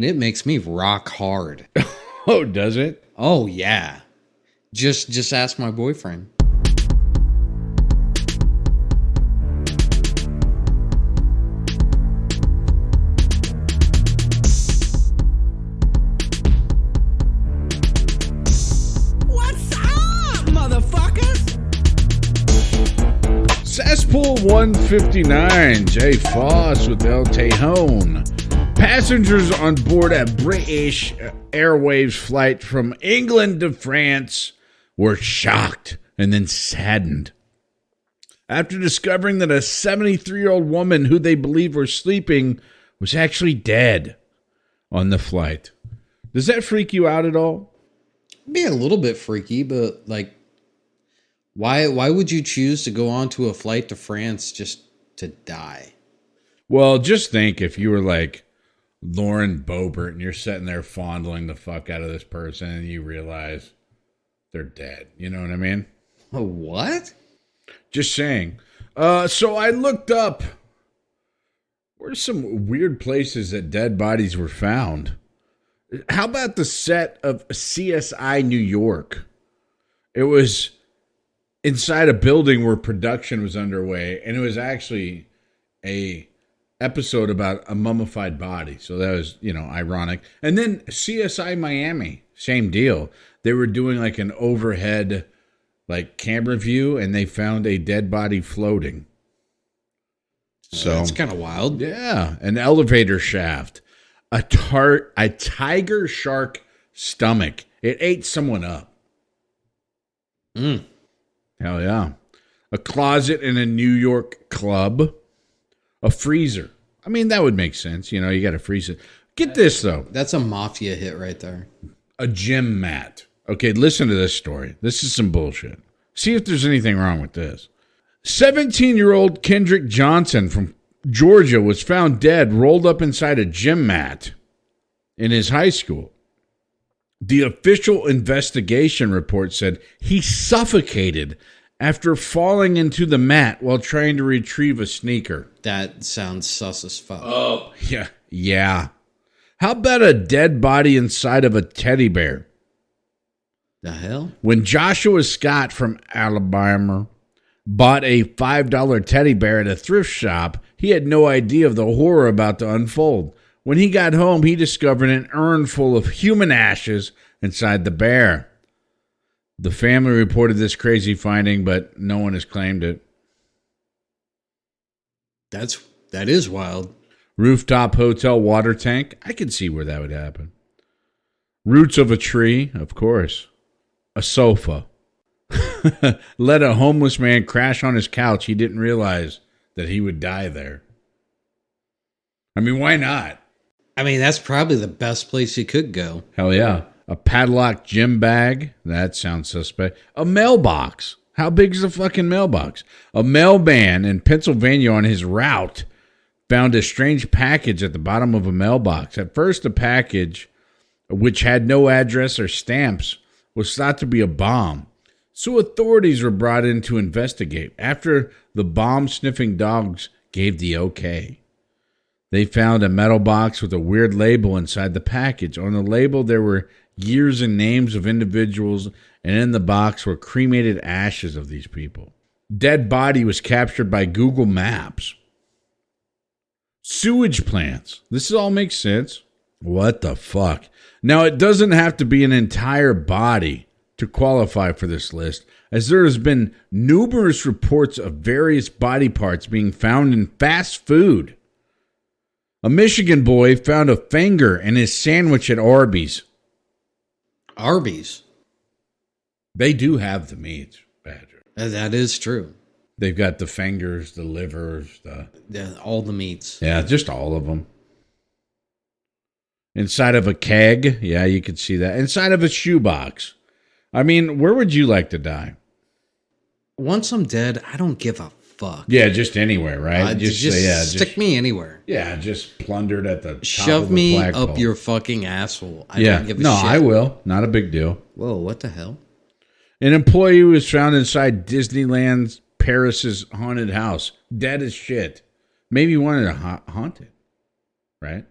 It makes me rock hard. Oh, does it? Oh, yeah. Just ask my boyfriend. What's up, motherfuckers? Cesspool 159, Jay Foss with El Tejon. Passengers on board a British Airways flight from England to France were shocked and then saddened after discovering that a 73-year-old woman who they believe was sleeping was actually dead on the flight. Does that freak you out at all? It'd be a little bit freaky, but like, why would you choose to go on to a flight to France just to die? Well, just think if you were like Lauren Boebert and you're sitting there fondling the fuck out of this person and you realize they're dead. You know what I mean? What? Just saying. So I looked up where's some weird places that dead bodies were found. How about the set of CSI New York? It was inside a building where production was underway, and it was actually a episode about a mummified body. So that was, ironic. And then CSI Miami, same deal. They were doing like an overhead camera view, and they found a dead body floating. So that's kind of wild. Yeah, an elevator shaft, a tiger shark stomach. It ate someone up. Mm. Hell yeah. A closet in a New York club. A freezer. I mean, that would make sense. You got to freeze it. Get this, though. That's a mafia hit right there. A gym mat. Okay, listen to this story. This is some bullshit. See if there's anything wrong with this. 17-year-old Kendrick Johnson from Georgia was found dead, rolled up inside a gym mat in his high school. The official investigation report said he suffocated after falling into the mat while trying to retrieve a sneaker. That sounds sus as fuck. Oh, yeah. How about a dead body inside of a teddy bear? The hell? When Joshua Scott from Alabama bought a $5 teddy bear at a thrift shop, he had no idea of the horror about to unfold. When he got home, he discovered an urn full of human ashes inside the bear. The family reported this crazy finding, but no one has claimed it. That is wild. Rooftop hotel water tank. I can see where that would happen. Roots of a tree, of course. A sofa. Let a homeless man crash on his couch. He didn't realize that he would die there. I mean, why not? I mean, that's probably the best place he could go. Hell yeah. A padlocked gym bag. That sounds suspect. A mailbox. How big is a fucking mailbox? A mailman in Pennsylvania on his route found a strange package at the bottom of a mailbox. At first, the package, which had no address or stamps, was thought to be a bomb. So authorities were brought in to investigate. After the bomb-sniffing dogs gave the okay, they found a metal box with a weird label inside the package. On the label, there were years and names of individuals, and in the box were cremated ashes of these people. Dead body was captured by Google Maps. Sewage plants. This all makes sense. What the fuck? Now, it doesn't have to be an entire body to qualify for this list, as there has been numerous reports of various body parts being found in fast food. A Michigan boy found a finger in his sandwich at Arby's. Arby's? They do have the meats, Badger. That is true. They've got the fingers, the livers, all the meats. Yeah, just all of them. Inside of a keg. Yeah, you could see that. Inside of a shoebox. I mean, where would you like to die? Once I'm dead, I don't give a fuck. Yeah, just anywhere, right? Just stick me anywhere. Yeah, just plundered at the top Shove of the me flagpole. up your fucking asshole. I don't give a shit. I will. Not a big deal. Whoa, what the hell? An employee was found inside Disneyland Paris's haunted house. Dead as shit. Maybe wanted to haunt it. Right?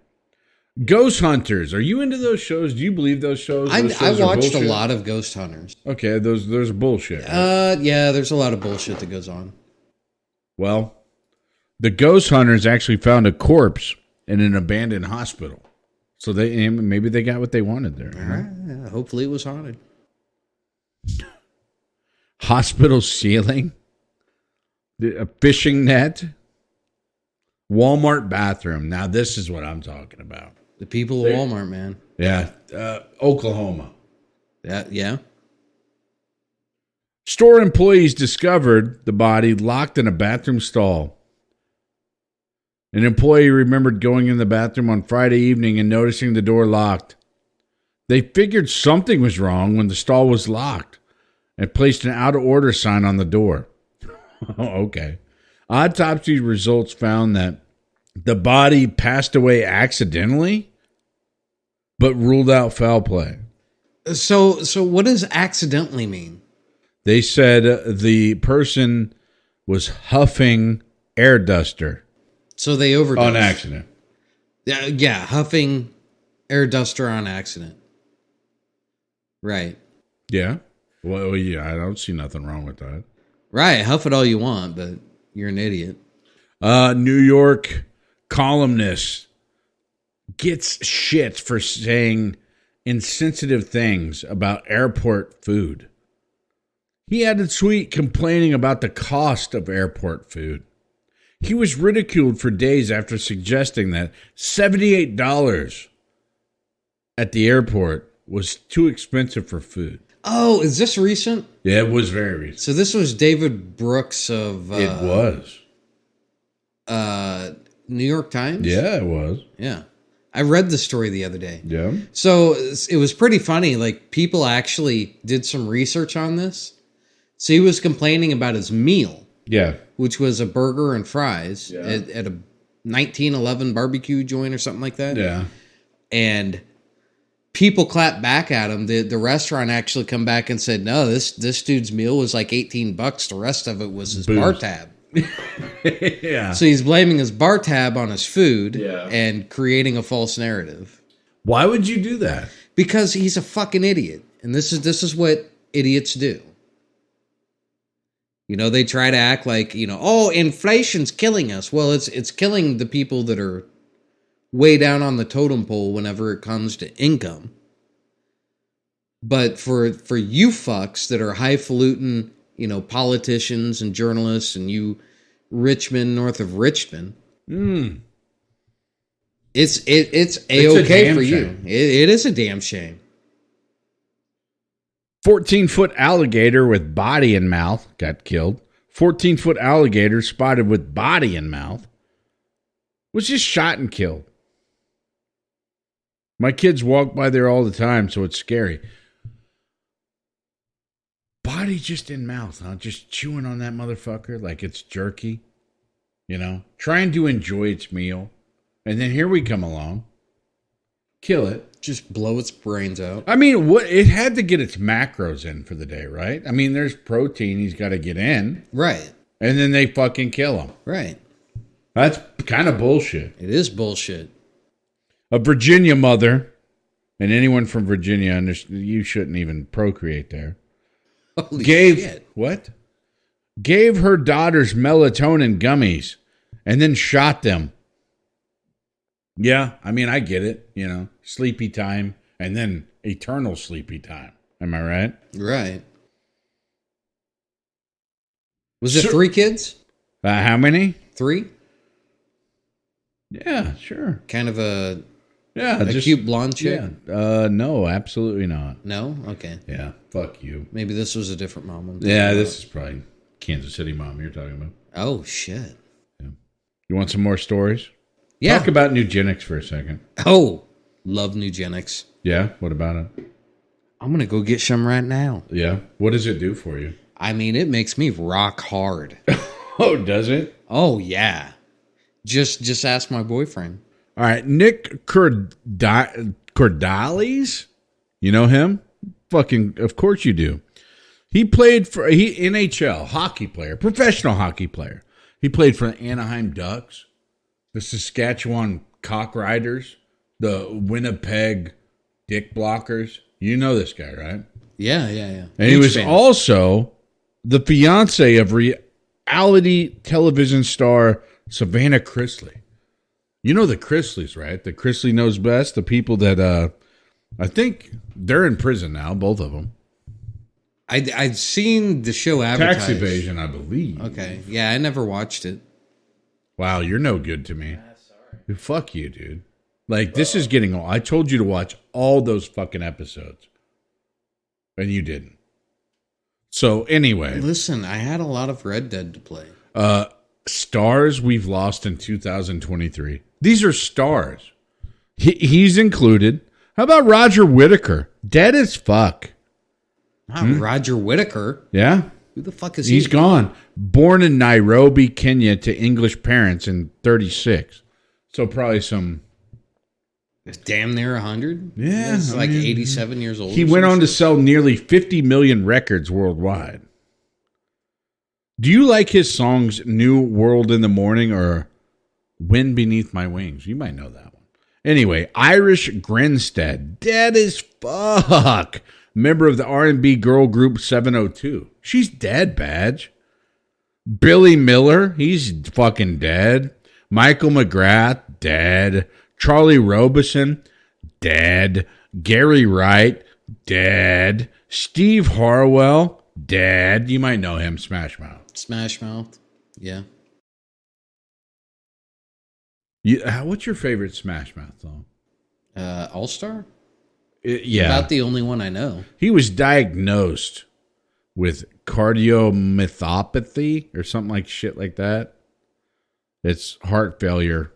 Ghost Hunters. Are you into those shows? Do you believe those shows? Those I shows are watched a bullshit? lot of Ghost Hunters. Okay, there's bullshit. Right? Yeah, there's a lot of bullshit that goes on. Well, the Ghost Hunters actually found a corpse in an abandoned hospital. So maybe they got what they wanted there. All right. Yeah, hopefully it was haunted. Hospital ceiling, a fishing net, Walmart bathroom. Now this is what I'm talking about. The people of Walmart, man. Yeah, Oklahoma. Yeah. Store employees discovered the body locked in a bathroom stall. An employee remembered going in the bathroom on Friday evening and noticing the door locked. They figured something was wrong when the stall was locked and placed an out of order sign on the door. Okay. Autopsy results found that the body passed away accidentally, but ruled out foul play. So what does accidentally mean? They said the person was huffing air duster. So they overdosed. On accident. Yeah, huffing air duster on accident. Right. Yeah. Well, yeah, I don't see nothing wrong with that. Right, huff it all you want, but you're an idiot. New York columnist gets shit for saying insensitive things about airport food. He had a tweet complaining about the cost of airport food. He was ridiculed for days after suggesting that $78 at the airport was too expensive for food. Oh, is this recent? Yeah, it was very recent. So this was David Brooks of... It was. New York Times? Yeah, it was. Yeah. I read the story the other day. Yeah. So it was pretty funny. Like, people actually did some research on this. So he was complaining about his meal. Yeah. Which was a burger and fries Yeah. at a 1911 barbecue joint or something like that. Yeah. And people clapped back at him. The restaurant actually come back and said, no, this dude's meal was like $18. The rest of it was his Booze. bar tab. Yeah. So he's blaming his bar tab on his food Yeah. and creating a false narrative. Why would you do that? Because he's a fucking idiot. And this is what idiots do. You know, they try to act like, oh, inflation's killing us. Well, it's killing the people that are way down on the totem pole whenever it comes to income. But for you fucks that are highfalutin, politicians and journalists, and you Richmond north of Richmond, it's A-okay for you. It is a damn shame. 14-foot alligator with body and mouth got killed. 14-foot alligator spotted with body and mouth was just shot and killed. My kids walk by there all the time, so it's scary. Body just in mouth, huh? Just chewing on that motherfucker like it's jerky. Trying to enjoy its meal. And then here we come along. Kill it. Just blow its brains out. I mean, it had to get its macros in for the day, right? I mean, there's protein he's got to get in. Right. And then they fucking kill him. Right. That's kind of bullshit. It is bullshit. A Virginia mother, and anyone from Virginia, you shouldn't even procreate there. Holy shit. What? Gave her daughters melatonin gummies and then shot them. Yeah, I mean, I get it. Sleepy time and then eternal sleepy time. Am I right? Right. Was it 3 kids? How many? 3? Yeah, sure. Kind of a just cute blonde chick? Yeah. No, absolutely not. No? Okay. Yeah, fuck you. Maybe this was a different mom. Yeah, this is probably Kansas City mom you're talking about. Oh, shit. Yeah. You want some more stories? Yeah. Talk about eugenics for a second. Oh, love eugenics. Yeah? What about it? I'm going to go get some right now. Yeah? What does it do for you? I mean, it makes me rock hard. Oh, does it? Oh, yeah. Just ask my boyfriend. All right. Nick Cordalis? You know him? Fucking, of course you do. He played for, NHL, hockey player, professional hockey player. He played for the Anaheim Ducks, the Saskatchewan Cock Riders, The Winnipeg Dick Blockers. You know this guy, right? Yeah. And he was also the fiance of reality television star Savannah Chrisley. You know the Chrisleys, right? The Chrisley Knows Best. The people that I think they're in prison now, both of them. I'd seen the show advertised. Tax evasion, I believe. Okay. Yeah, I never watched it. Wow, you're no good to me. Sorry. Fuck you, dude. Like, this is getting old. I told you to watch all those fucking episodes. And you didn't. So, anyway. Listen, I had a lot of Red Dead to play. Stars we've lost in 2023. These are stars. He's included. How about Roger Whittaker? Dead as fuck. Roger Whittaker? Yeah. Who the fuck is he? He's gone. Born in Nairobi, Kenya to English parents in 36. So probably some... It's damn near 100? Yeah. He's like 87 years old. He went on to sell nearly 50 million records worldwide. Do you like his songs New World in the Morning or Wind Beneath My Wings? You might know that one. Anyway, Irish Grinstead. Dead as fuck. Member of the R&B girl group 702. She's dead, Badge. Billy Miller. He's fucking dead. Michael McGrath. Dead. Charlie Robeson. Dead. Gary Wright. Dead. Steve Harwell. Dead. You might know him. Smash Mouth. Smash Mouth. Yeah. What's your favorite Smash Mouth song? All-Star? Yeah. About the only one I know. He was diagnosed with cardiomyopathy or something like shit like that. It's heart failure.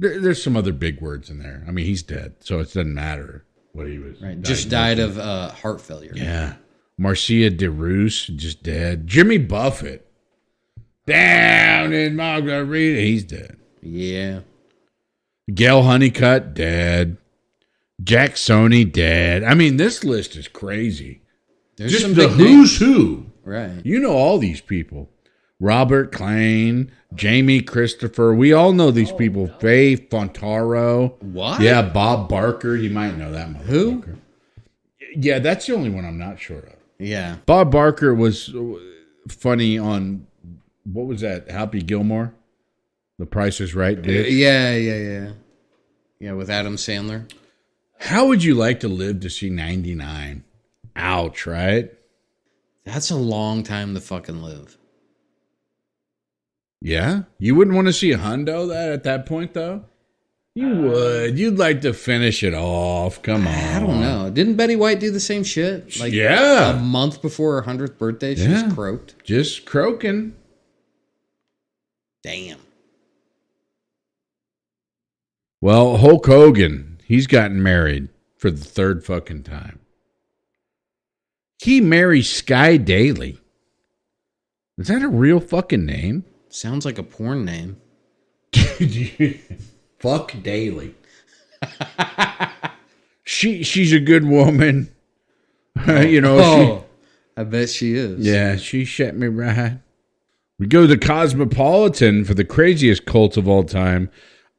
There's some other big words in there. I mean, he's dead, so it doesn't matter what he was. Right. Just died of heart failure. Yeah. Marcia DeRoos, just dead. Jimmy Buffett. Down in Margarita. He's dead. Yeah. Gail Honeycutt, dead. Jack Sony, dead. I mean, this list is crazy. There's just some the big who's names. who. Right. You know all these people. Robert Klein, Jamie Christopher. We all know these people. Faye Fontaro. What? Yeah, Bob Barker. You might know that motherfucker. Who? Yeah, that's the only one I'm not sure of. Yeah. Bob Barker was funny on, what was that, Happy Gilmore? The Price is Right, dude. Yeah, with Adam Sandler. How would you like to live to see 99? Ouch, right? That's a long time to fucking live. Yeah? You wouldn't want to see a hundo that at that point, though? You would. You'd like to finish it off. Come on. I don't know. Didn't Betty White do the same shit? Like yeah. A month before her 100th birthday, she just croaked. Just croaking. Damn. Well, Hulk Hogan, he's gotten married for the third fucking time. He marries Sky Daly. Is that a real fucking name? Sounds like a porn name. Fuck Daly. She's a good woman. I bet she is. Yeah, she shut me right. We go to the Cosmopolitan for the craziest cult of all time.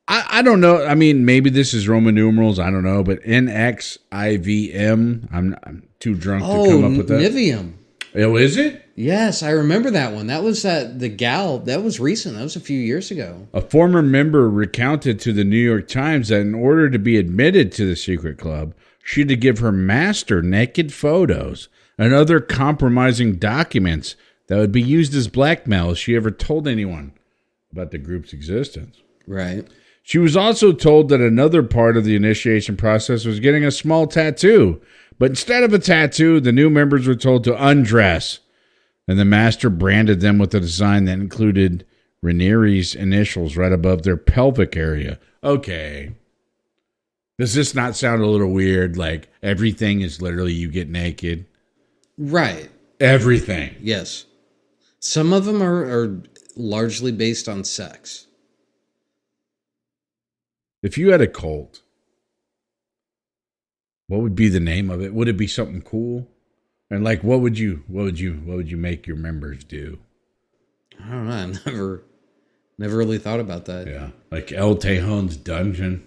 I don't know. I mean, maybe this is Roman numerals. I don't know. But NXIVM. I'm too drunk to come up with that. Nivium. Oh, is it? Yes, I remember that one. That was the gal. That was recent. That was a few years ago. A former member recounted to the New York Times that in order to be admitted to the secret club, she had to give her master naked photos and other compromising documents that would be used as blackmail if she ever told anyone about the group's existence. Right. She was also told that another part of the initiation process was getting a small tattoo. But instead of a tattoo, the new members were told to undress. And the master branded them with a design that included Ranieri's initials right above their pelvic area. Okay. Does this not sound a little weird? Like everything is literally you get naked? Right. Everything. Yes. Some of them are largely based on sex. If you had a cult, what would be the name of it? Would it be something cool? And like, what would you make your members do? I don't know. I've never really thought about that. Yeah, like El Tejon's Dungeon.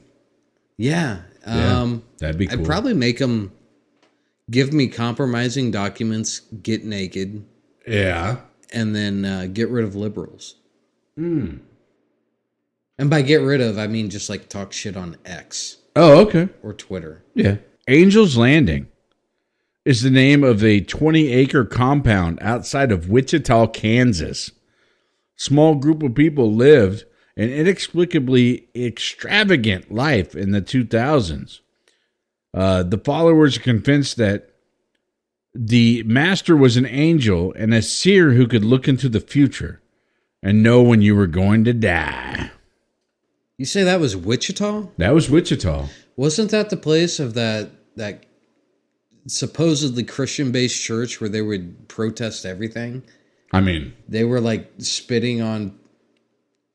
Yeah. That'd be cool. I'd probably make them give me compromising documents, get naked, Yeah. and then get rid of liberals. And by get rid of, I mean just like talk shit on X Oh, okay. or Twitter. Yeah. Angel's Landing is the name of a 20-acre compound outside of Wichita, Kansas. Small group of people lived an inexplicably extravagant life in the 2000s. The followers are convinced that the master was an angel and a seer who could look into the future and know when you were going to die. You say that was Wichita? That was Wichita. Wasn't that the place of that supposedly Christian-based church where they would protest everything? I mean, They were like spitting on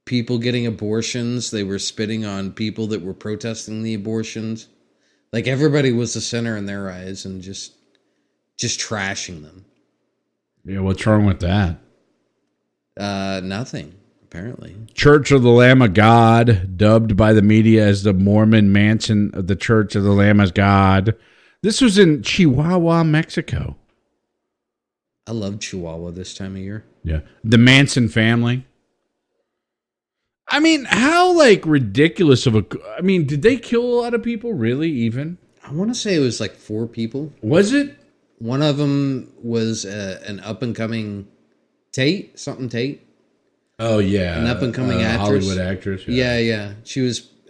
people getting abortions. They were spitting on people that were protesting the abortions. Like everybody was the center in their eyes and just trashing them. yeah, what's wrong with that? Nothing, apparently. Church of the Lamb of God, dubbed by the media as the Mormon Mansion of the Church of the Lamb of God. This was in Chihuahua, Mexico. I love Chihuahua this time of year. Yeah. The Manson family. I mean, how like ridiculous of a... I mean, did they kill a lot of people, really, even? I want to say it was like 4 people. Was it? One of them was an up-and-coming Tate. Oh, yeah. An up-and-coming actress. Hollywood actress. Yeah.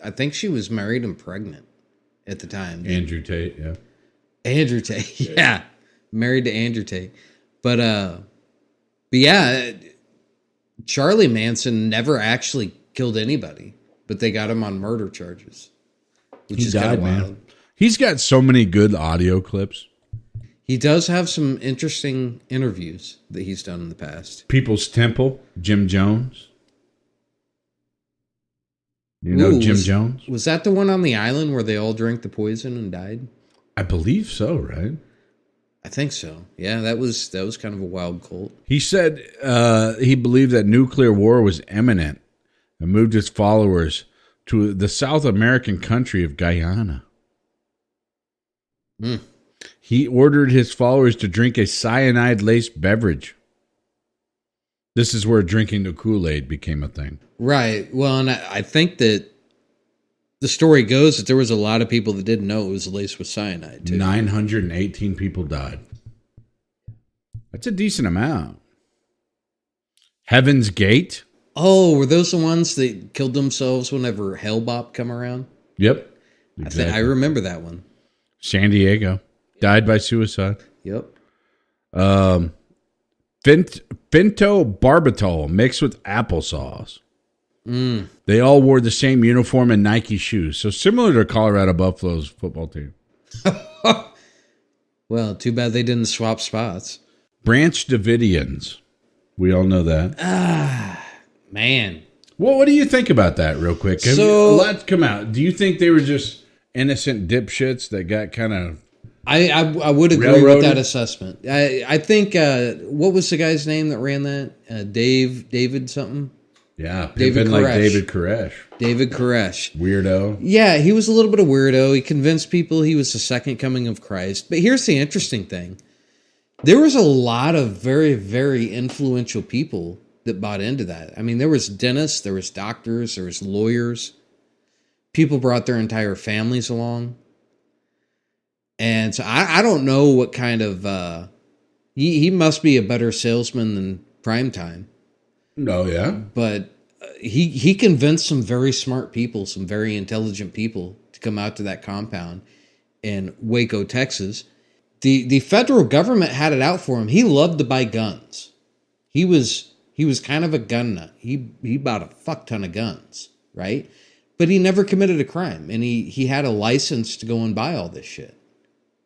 I think she was married and pregnant at the time. Andrew Tate, yeah. Andrew Tate, yeah. Married to Andrew Tate. But yeah, Charlie Manson never actually killed anybody, but they got him on murder charges. Which is kind of wild. Man. He's got so many good audio clips. He does have some interesting interviews that he's done in the past. People's Temple, Jim Jones. You know Jim Jones? Was that the one on the island where they all drank the poison and died? I believe so, right? I think so. Yeah, that was kind of a wild cult. He said he believed that nuclear war was imminent and moved his followers to the South American country of Guyana. He ordered his followers to drink a cyanide-laced beverage. This is where drinking the Kool-Aid became a thing. Right. Well, and I think that the story goes that there was a lot of people that didn't know it was laced with cyanide, too. 918 people died. That's a decent amount. Heaven's Gate? Oh, were those the ones that killed themselves whenever Hellbop come around? Yep. Exactly. I remember that one. San Diego. Died by suicide. Yep. Pentobarbital mixed with applesauce. They all wore the same uniform and Nike shoes. So similar to Colorado Buffalo's football team. Well, too bad they didn't swap spots. Branch Davidians. We all know that. Man. Well, what do you think about that real quick? A lot's come out. Do you think they were just innocent dipshits that got kind of... I would agree with that assessment. I think, what was the guy's name that ran that? David something? Yeah, David like Koresh. David Koresh. David Koresh. Weirdo. Yeah, he was a little bit of weirdo. He convinced people he was the second coming of Christ. But here's the interesting thing. There was a lot of very, very influential people that bought into that. I mean, there was dentists, there was doctors, there was lawyers. People brought their entire families along. And so I don't know what kind of... he must be a better salesman than Primetime. Oh, yeah? But he convinced some very smart people, some very intelligent people to come out to that compound in Waco, Texas. The federal government had it out for him. He loved to buy guns. He was kind of a gun nut. He bought a fuck ton of guns, right? But he never committed a crime, and he had a license to go and buy all this shit.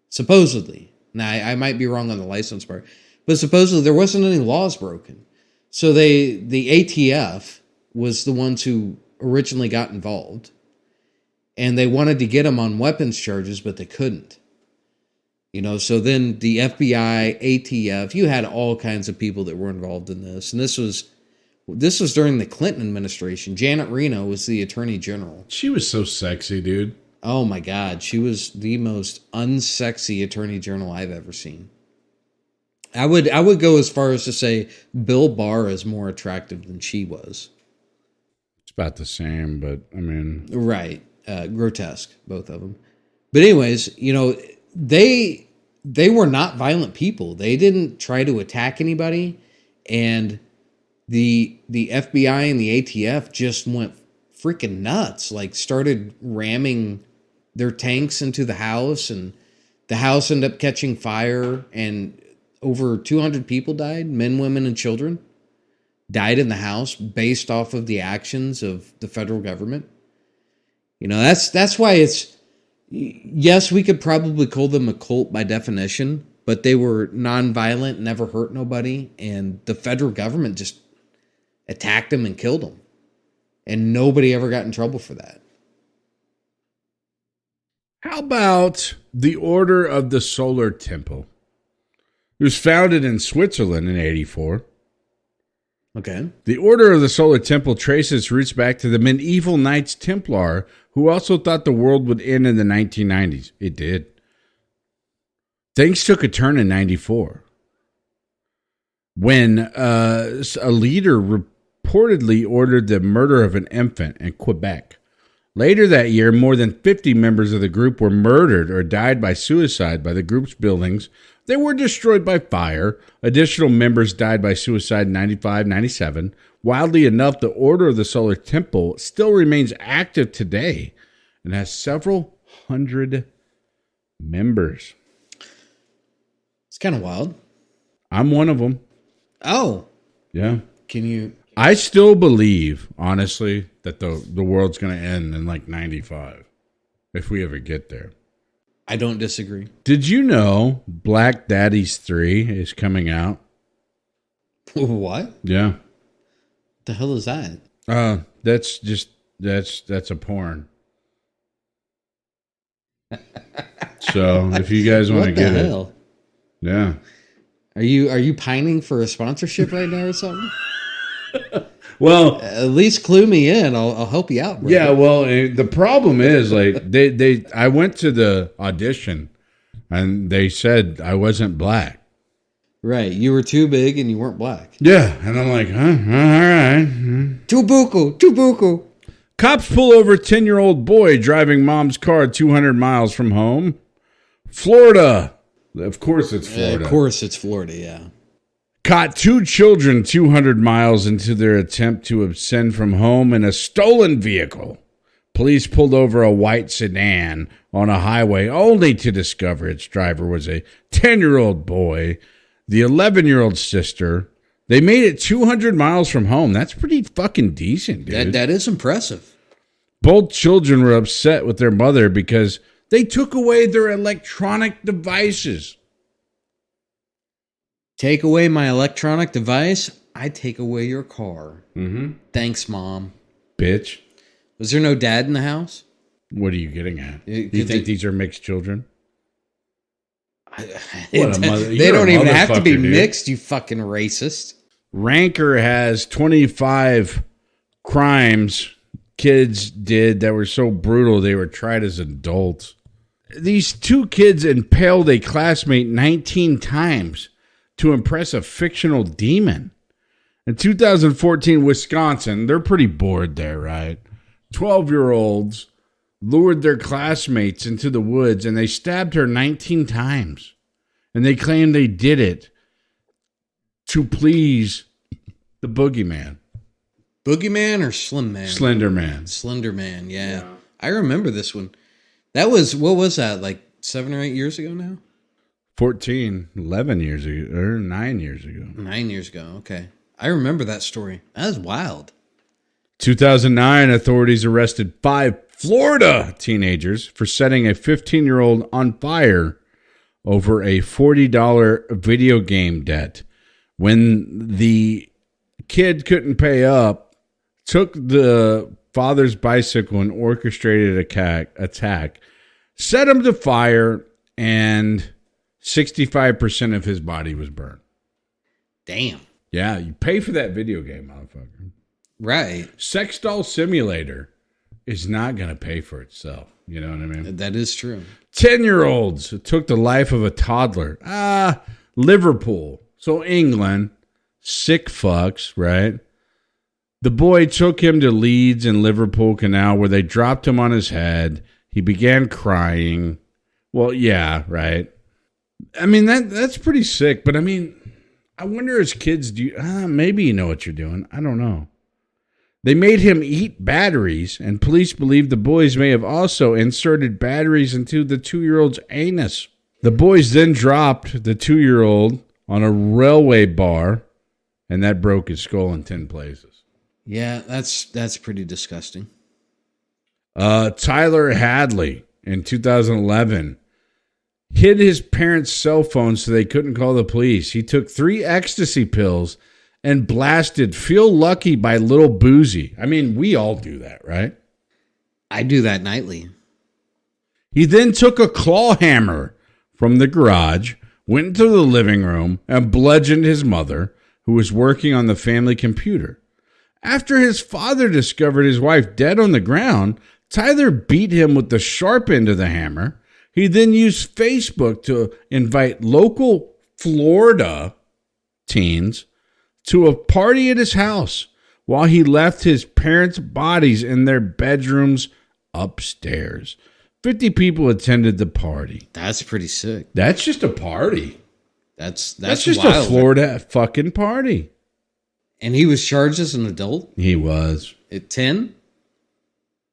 Supposedly. Now, I might be wrong on the license part, but supposedly there wasn't any laws broken. So the ATF was the ones who originally got involved, and they wanted to get him on weapons charges, but they couldn't. You know, so then the FBI, ATF, you had all kinds of people that were involved in this, and this was during the Clinton administration. Janet Reno was the attorney general. She was so sexy, dude. Oh my God, she was the most unsexy attorney general I've ever seen. I would go as far as to say Bill Barr is more attractive than she was. It's about the same, but I mean, Right, grotesque, both of them. But anyways, they were not violent people. They didn't try to attack anybody, and the FBI and the ATF just went freaking nuts. Like started ramming their tanks into the house, and the house ended up catching fire, and over 200 people died, men, women, and children died in the house based off of the actions of the federal government. That's why it's, yes, we could probably call them a cult by definition, but they were nonviolent, never hurt nobody, and the federal government just attacked them and killed them. And nobody ever got in trouble for that. how about the Order of the Solar Temple? It was founded in Switzerland in 84. Okay. The Order of the Solar Temple traces its roots back to the medieval Knights Templar, who also thought the world would end in the 1990s. It did. Things took a turn in 94 when a leader reportedly ordered the murder of an infant in Quebec. Later that year, more than 50 members of the group were murdered or died by suicide by the group's buildings. They were destroyed by fire. Additional members died by suicide in 95, 97. Wildly enough, the Order of the Solar Temple still remains active today and has several hundred members. It's kind of wild. I'm one of them. Oh. Yeah. Can you... I still believe, honestly, that the world's going to end in like 95, if we ever get there. I don't disagree. Did you know Black Daddies 3 is coming out? What? Yeah. The hell is that? That's a porn. So if you guys want to get it. Yeah. Are you pining for a sponsorship right now or something? Well, at least clue me in. I'll help you out, bro. Yeah, well, the problem is like I went to the audition and they said I wasn't black. Right. You were too big and you weren't black. Yeah, and I'm like, huh? All right. Too buku. Cops pull over 10-year-old boy driving mom's car 200 miles from home. Florida. Of course it's Florida. Of course it's Florida, yeah. Caught 2 children 200 miles into their attempt to abscond from home in a stolen vehicle. Police pulled over a white sedan on a highway only to discover its driver was a 10-year-old boy, the 11-year-old sister. They made it 200 miles from home. That's pretty fucking decent, dude. That is impressive. Both children were upset with their mother because they took away their electronic devices. Take away my electronic device, I take away your car. Mm-hmm. Thanks, Mom. Bitch. Was there no dad in the house? What are you getting at? Do you think these are mixed children? They don't even have to be mixed, you fucking racist. Ranker has 25 crimes kids did that were so brutal they were tried as adults. These 2 kids impaled a classmate 19 times to impress a fictional demon. In 2014, Wisconsin, they're pretty bored there, right? 12-year-olds lured their classmates into the woods and they stabbed her 19 times. And they claim they did it to please the boogeyman. Boogeyman or Slim Man? Slender Man. Slender Man, yeah. I remember this one. That was, what was that, like 7 or 8 years ago now? 11 years ago, or 9 years ago. 9 years ago, okay. I remember that story. That was wild. 2009, authorities arrested 5 Florida teenagers for setting a 15-year-old on fire over a $40 video game debt. When the kid couldn't pay up, took the father's bicycle and orchestrated attack, set him to fire, and 65% of his body was burned. Damn. Yeah, you pay for that video game, motherfucker. Right. Sex doll simulator. is not going to pay for itself. You know what I mean? That is true. 10-year-olds took the life of a toddler. Liverpool. So England. Sick fucks, right? The boy took him to Leeds and Liverpool Canal where they dropped him on his head. He began crying. Well, yeah, right. I mean, that's pretty sick. But I mean, I wonder as kids, maybe you know what you're doing. I don't know. They made him eat batteries, and police believe the boys may have also inserted batteries into the 2-year-old's anus. The boys then dropped the 2-year-old on a railway bar, and that broke his skull in 10 places. Yeah, that's pretty disgusting. Tyler Hadley in 2011 hid his parents' cell phone so they couldn't call the police. He took 3 ecstasy pills and blasted Feel Lucky by Lil Boozy. I mean, we all do that, right? I do that nightly. He then took a claw hammer from the garage, went into the living room, and bludgeoned his mother, who was working on the family computer. After his father discovered his wife dead on the ground, Tyler beat him with the sharp end of the hammer. He then used Facebook to invite local Florida teens to a party at his house while he left his parents' bodies in their bedrooms upstairs. 50 people attended the party. That's pretty sick. That's just a party. That's just wild. a Florida fucking party. And he was charged as an adult? He was. At 10?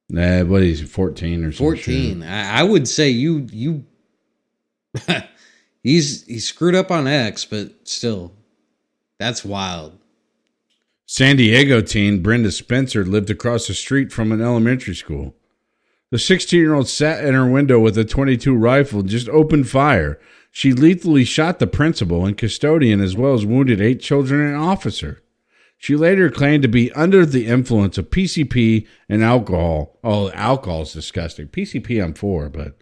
What is he, 14 or something? 14. I would say you he's screwed up on X, but still. That's wild. San Diego teen Brenda Spencer lived across the street from an elementary school. The 16-year-old sat in her window with a .22 rifle and just opened fire. She lethally shot the principal and custodian as well as wounded 8 children and an officer. She later claimed to be under the influence of PCP and alcohol. Oh, alcohol is disgusting. PCP I'm for, but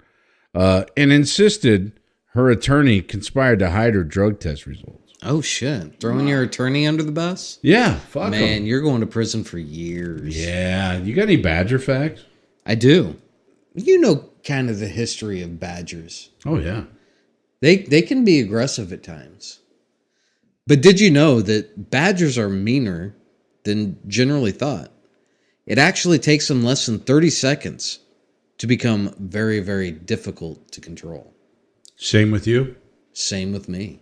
and insisted her attorney conspired to hide her drug test results. Oh, shit. Throwing your attorney under the bus? Yeah, fuck Man, him. you're going to prison for years. Yeah. You got any Badger facts? I do. You know kind of the history of badgers. Oh, yeah. They can be aggressive at times. But did you know that badgers are meaner than generally thought? It actually takes them less than 30 seconds to become very, very difficult to control. Same with you? Same with me.